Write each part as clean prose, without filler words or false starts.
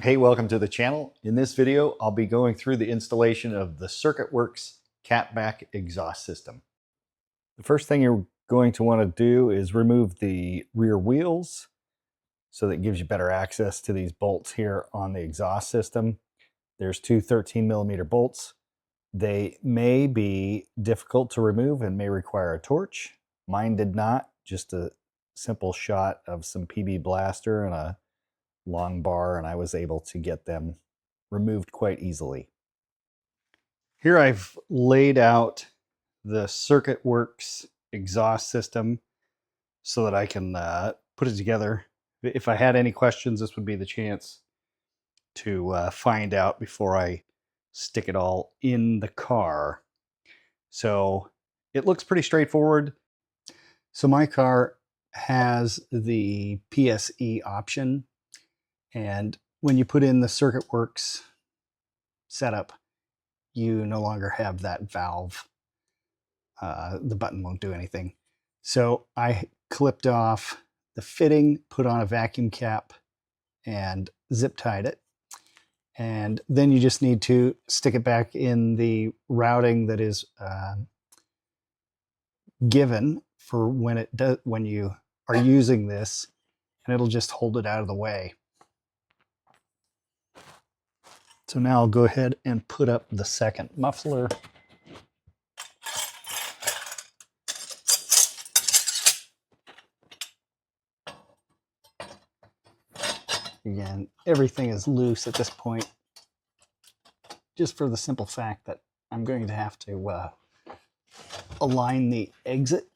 Hey, welcome to the channel. In this video, I'll be going through the installation of the Circuit Werks catback exhaust system. The first thing you're going to want to do is remove the rear wheels so that it gives you better access to these bolts here on the exhaust system. There's two 13mm bolts. They may be difficult to remove and may require a torch. Mine did not, just a simple shot of some PB Blaster and a long bar, and I was able to get them removed quite easily. Here I've laid out the Circuit Werks exhaust system so that I can put it together. If I had any questions, this would be the chance to find out before I stick it all in the car. So it looks pretty straightforward. So my car has the PSE option, and when you put in the Circuit Werks setup, you no longer have that valve. The button won't do anything. So I clipped off the fitting, put on a vacuum cap, and zip tied it. And then you just need to stick it back in the routing that is given for when you are using this, and it'll just hold it out of the way. So now I'll go ahead and put up the second muffler. Again, everything is loose at this point, just for the simple fact that I'm going to have to align the exit.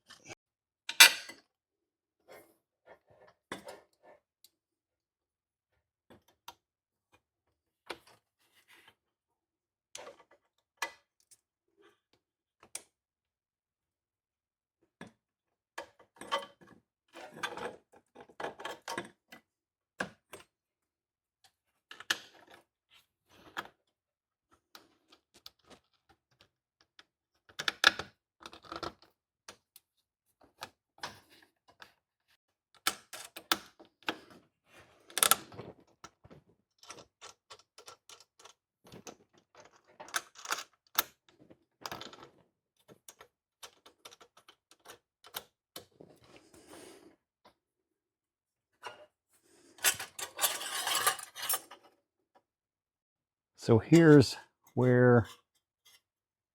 So here's where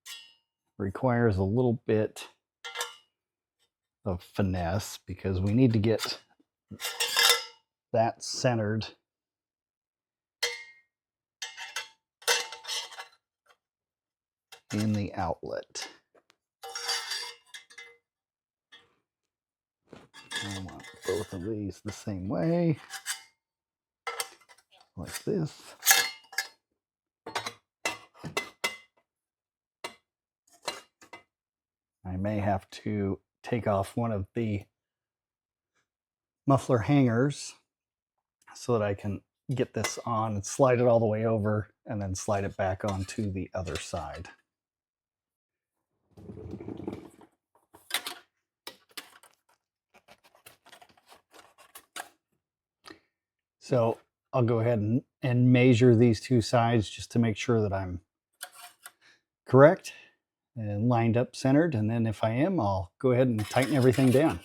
it requires a little bit of finesse, because we need to get that centered in the outlet. I want both of these the same way, like this. I may have to take off one of the muffler hangers so that I can get this on and slide it all the way over and then slide it back onto the other side. So I'll go ahead and measure these two sides just to make sure that I'm correct and lined up, centered, and then if I am, I'll go ahead and tighten everything down.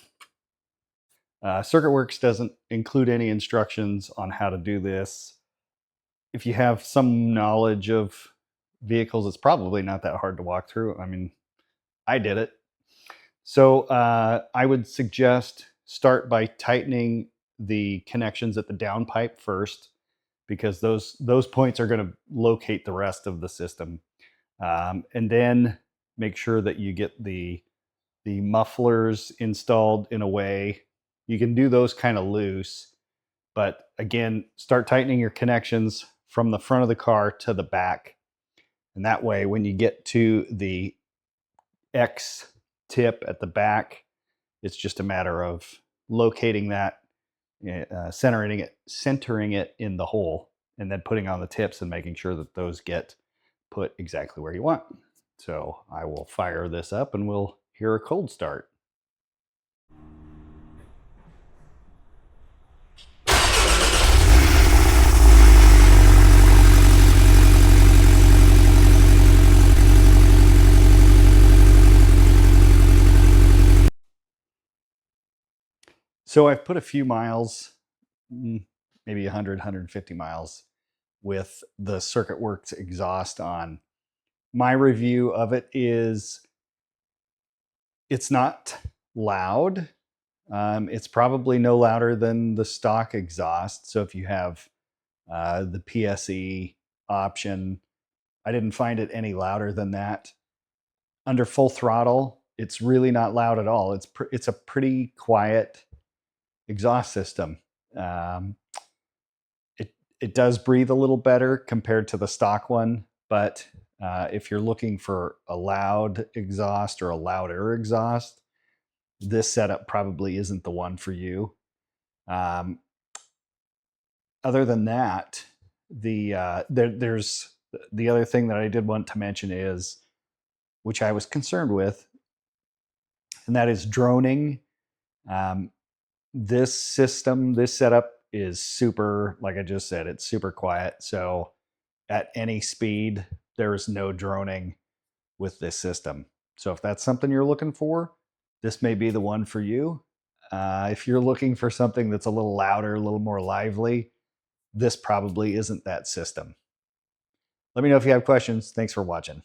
Circuit Werks doesn't include any instructions on how to do this. If you have some knowledge of vehicles, it's probably not that hard to walk through. I mean, I did it. So I would suggest start by tightening the connections at the downpipe first, because those points are going to locate the rest of the system. And then make sure that you get the mufflers installed in a way. You can do those kind of loose, but again, start tightening your connections from the front of the car to the back. And that way, when you get to the X tip at the back, it's just a matter of locating that, centering it in the hole, and then putting on the tips and making sure that those get put exactly where you want. So I will fire this up and we'll hear a cold start. So I've put a few miles, maybe 100, 150 miles with the Circuit Werks exhaust on. My review of it is it's not loud. It's probably no louder than the stock exhaust. So if you have the PSE option, I didn't find it any louder than that. Under full throttle, it's really not loud at all. It's a pretty quiet exhaust system. It does breathe a little better compared to the stock one, but if you're looking for a loud exhaust or a louder exhaust, this setup probably isn't the one for you. Other than that, there's the other thing that I did want to mention is, which I was concerned with, and that is droning. This system, this setup is super, like I just said, it's super quiet. So at any speed, there is no droning with this system. So if that's something you're looking for, this may be the one for you. If you're looking for something that's a little louder, a little more lively, this probably isn't that system. Let me know if you have questions. Thanks for watching.